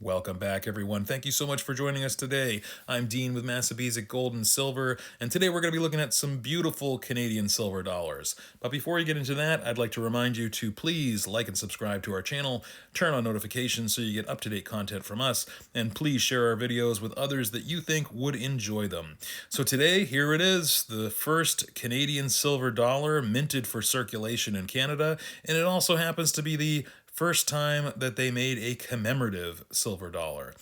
Welcome back, everyone. Thank you so much for joining us today. I'm Dean with Massabesic Gold and Silver, and today we're going to be looking at some beautiful Canadian silver dollars. But before we get into that, I'd like to remind you to please like and subscribe to our channel, turn on notifications so you get up-to-date content from us, and please share our videos with others that you think would enjoy them. So today, here it is, the first Canadian silver dollar minted for circulation in Canada, and it also happens to be the first time that they made a commemorative silver dollar.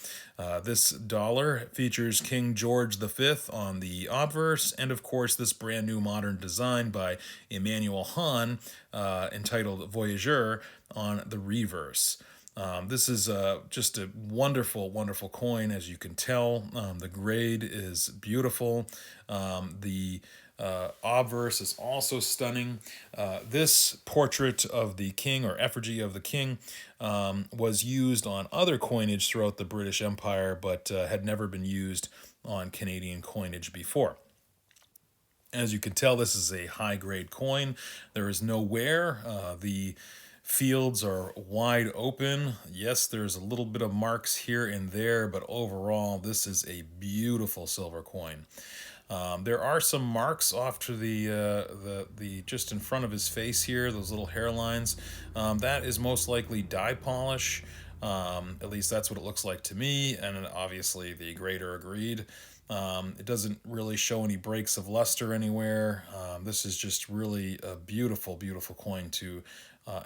This dollar features King George V on the obverse, and of course this brand new modern design by Emmanuel Hahn entitled Voyageur on the reverse. This is just a wonderful, wonderful coin, as you can tell. The grade is beautiful. The obverse is also stunning. This portrait of the king, or effigy of the king, was used on other coinage throughout the British Empire, but had never been used on Canadian coinage before. As you can tell, this is a high-grade coin. There is no wear. The fields are wide open. Yes, there's a little bit of marks here and there, but overall, this is a beautiful silver coin. There are some marks off to the just in front of his face here, those little hairlines. That is most likely dye polish. At least that's what it looks like to me, and obviously the grader agreed. It doesn't really show any breaks of luster anywhere. This is just really a beautiful, beautiful coin to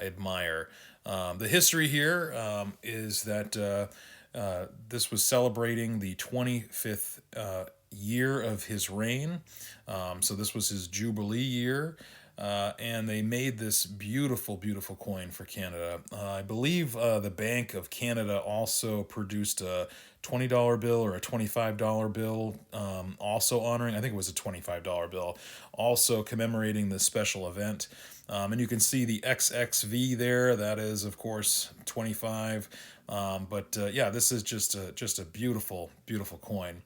admire. The history here is that this was celebrating the 25th year of his reign. So this was his Jubilee year. And they made this beautiful, beautiful coin for Canada. I believe the Bank of Canada also produced a $20 bill or a $25 bill, also honoring, I think it was a $25 bill, also commemorating this special event. And you can see the XXV there. That is, of course, 25. Yeah, this is just a beautiful, beautiful coin.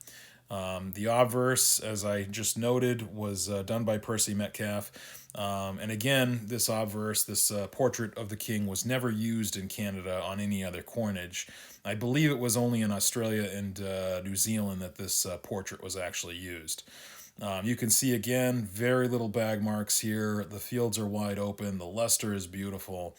The obverse, as I just noted, was done by Percy Metcalfe. And again, this obverse, this portrait of the king, was never used in Canada on any other coinage. I believe it was only in Australia and New Zealand that this portrait was actually used. You can see again, very little bag marks here. The fields are wide open. The luster is beautiful.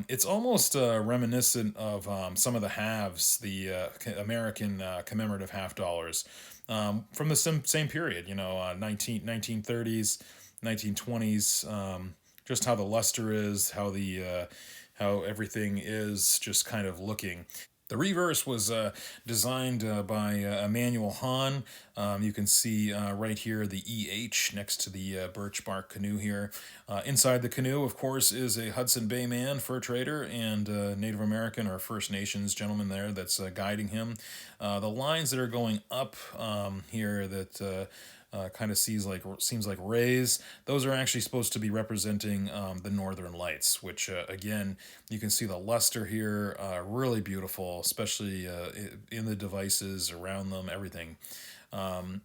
It's almost reminiscent of some of the halves, the American commemorative half dollars from the same period, 1930s, 1920s. Just how the luster is, how everything is just kind of looking. The reverse was designed by Emmanuel Hahn. You can see right here the EH next to the birch bark canoe here. Inside the canoe, of course, is a Hudson Bay man, fur trader, and Native American or First Nations gentleman there that's guiding him. The lines that are going up here that kind of seems like rays. Those are actually supposed to be representing the Northern Lights, which again, you can see the luster here, really beautiful, especially in the devices around them, everything. Again,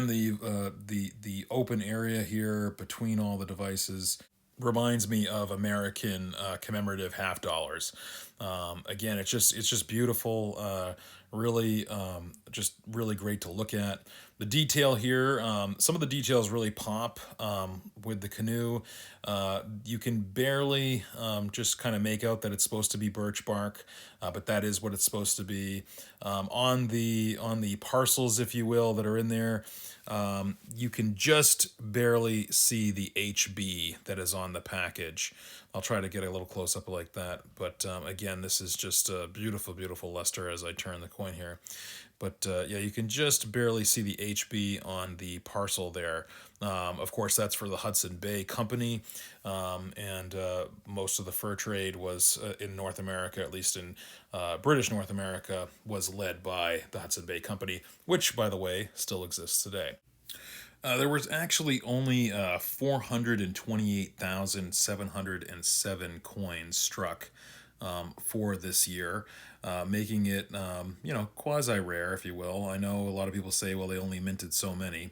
the open area here between all the devices reminds me of American commemorative half dollars. Again, it's just beautiful. Really, just really great to look at. The detail here, some of the details really pop with the canoe. You can barely just kind of make out that it's supposed to be birch bark, but that is what it's supposed to be. On the parcels, if you will, that are in there, you can just barely see the HB that is on the package. I'll try to get a little close up like that, but again, this is just a beautiful, beautiful luster as I turn the coin here. But yeah, you can just barely see the HB on the parcel there. Of course, that's for the Hudson Bay Company, and most of the fur trade was in North America, at least in British North America, was led by the Hudson Bay Company, which, by the way, still exists today. There was actually only 428,707 coins struck for this year, making it, quasi-rare, if you will. I know a lot of people say, well, they only minted so many.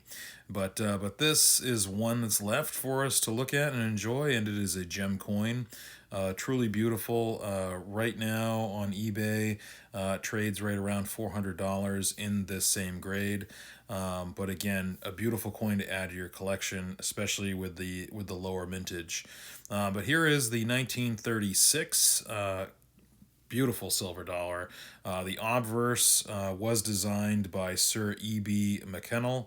But this is one that's left for us to look at and enjoy, and it is a gem coin. Truly beautiful. Right now on eBay, trades right around $400 in this same grade. But again, a beautiful coin to add to your collection, especially with the lower mintage. But here is the 1936 beautiful silver dollar. The obverse was designed by Sir E.B. McKennell.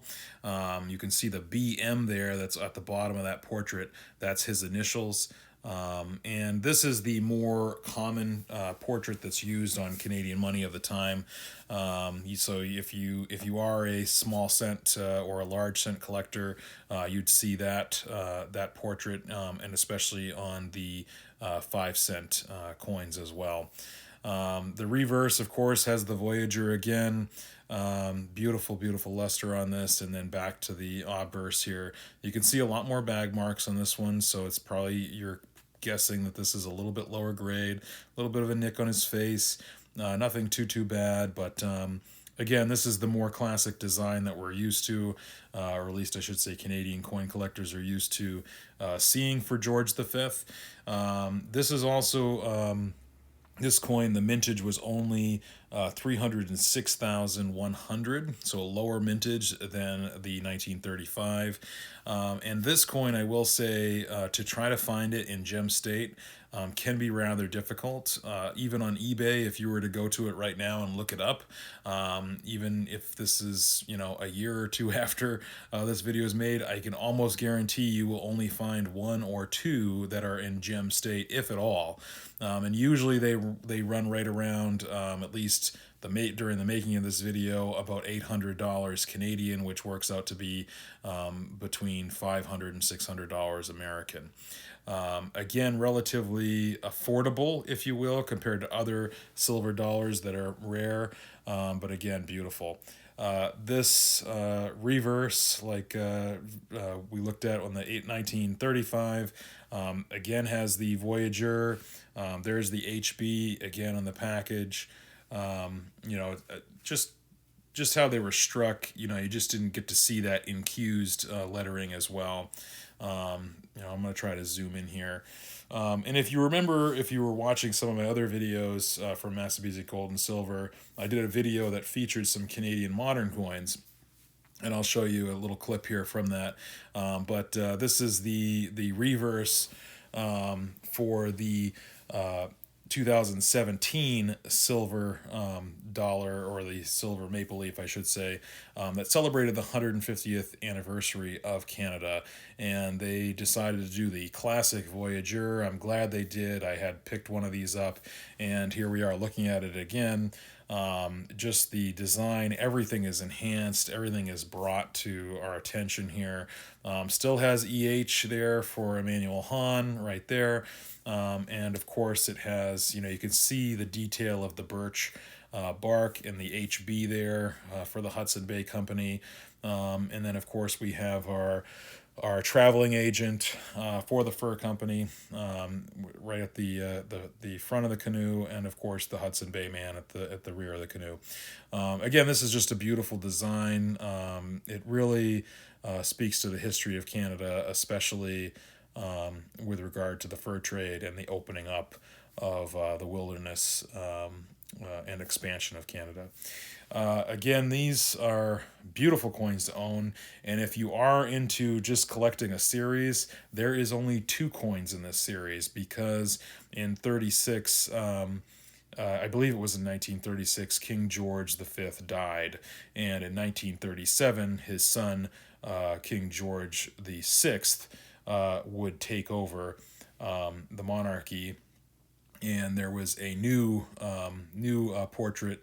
You can see the BM there that's at the bottom of that portrait. That's his initials. And this is the more common portrait that's used on Canadian money of the time. So if you are a small cent or a large cent collector, you'd see that portrait, and especially on the 5 cent coins as well. The reverse, of course, has the Voyager again. Beautiful, beautiful luster on this, and then back to the obverse here. You can see a lot more bag marks on this one, so it's probably you're guessing that this is a little bit lower grade, a little bit of a nick on his face. Nothing too bad, but again, this is the more classic design that we're used to, or at least I should say Canadian coin collectors are used to seeing for George V. This is also this coin, the mintage was only 306,100, so a lower mintage than the 1935. And this coin, I will say, to try to find it in gem state can be rather difficult. Even on eBay, if you were to go to it right now and look it up, even if this is, a year or two after this video is made, I can almost guarantee you will only find one or two that are in gem state, if at all. And usually they run right around, at least during the making of this video, about $800 Canadian, which works out to be between $500 and $600 American. Again, relatively affordable, if you will, compared to other silver dollars that are rare, but again, beautiful. This reverse, like we looked at on the 1935, again has the Voyager. There's the HB again on the package. Just how they were struck. You just didn't get to see that infused lettering as well. I'm going to try to zoom in here. And if you remember, if you were watching some of my other videos from Massabesic Gold and Silver, I did a video that featured some Canadian modern coins. And I'll show you a little clip here from that. But this is the reverse for the 2017 silver dollar, or the silver maple leaf, I should say, that celebrated the 150th anniversary of Canada. And they decided to do the classic Voyager. I'm glad they did. I had picked one of these up, and here we are looking at it again. Just the design, everything is enhanced, everything is brought to our attention here. Still has EH there for Emmanuel Hahn right there. And of course it has, you can see the detail of the birch bark and the HB there for the Hudson Bay Company. And then of course we have our traveling agent for the fur company right at the front of the canoe, and of course the Hudson Bay man at the rear of the canoe. Again, this is just a beautiful design. It really speaks to the history of Canada, especially with regard to the fur trade and the opening up of the wilderness and expansion of Canada. Again, these are beautiful coins to own, and if you are into just collecting a series, there is only 2 coins in this series, because in 36, I believe it was in 1936, King George V died, and in 1937, his son, King George VI, would take over the monarchy, and there was a new portrait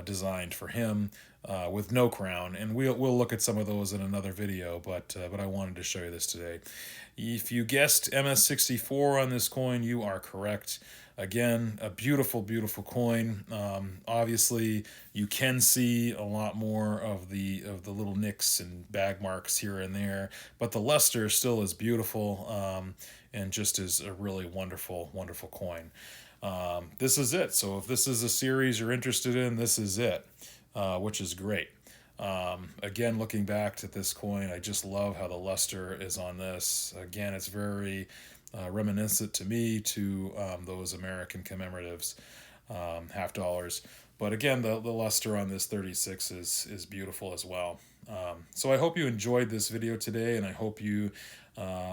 designed for him with no crown, and we'll look at some of those in another video, but I wanted to show you this today. If you guessed MS64 on this coin, you are correct. Again, a beautiful, beautiful coin. Obviously, you can see a lot more of the little nicks and bag marks here and there, but the luster still is beautiful, and just is a really wonderful, wonderful coin. This is it. So if this is a series you're interested in, this is it, which is great. Again, looking back to this coin, I just love how the luster is on this. Again, it's very reminiscent to me to those American commemoratives, half dollars. But again, the luster on this 36 is beautiful as well. So I hope you enjoyed this video today, and I hope you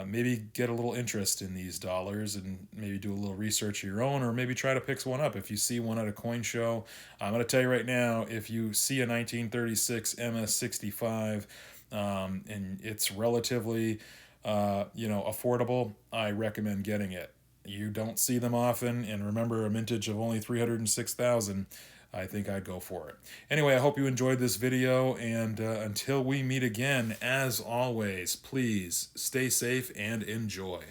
maybe get a little interest in these dollars and maybe do a little research of your own, or maybe try to pick one up if you see one at a coin show. I'm going to tell you right now, if you see a 1936 MS-65 and it's relatively affordable, I recommend getting it. You don't see them often, and remember, a mintage of only 306,000. I think I'd go for it. Anyway, I hope you enjoyed this video, and until we meet again, as always, please stay safe and enjoy.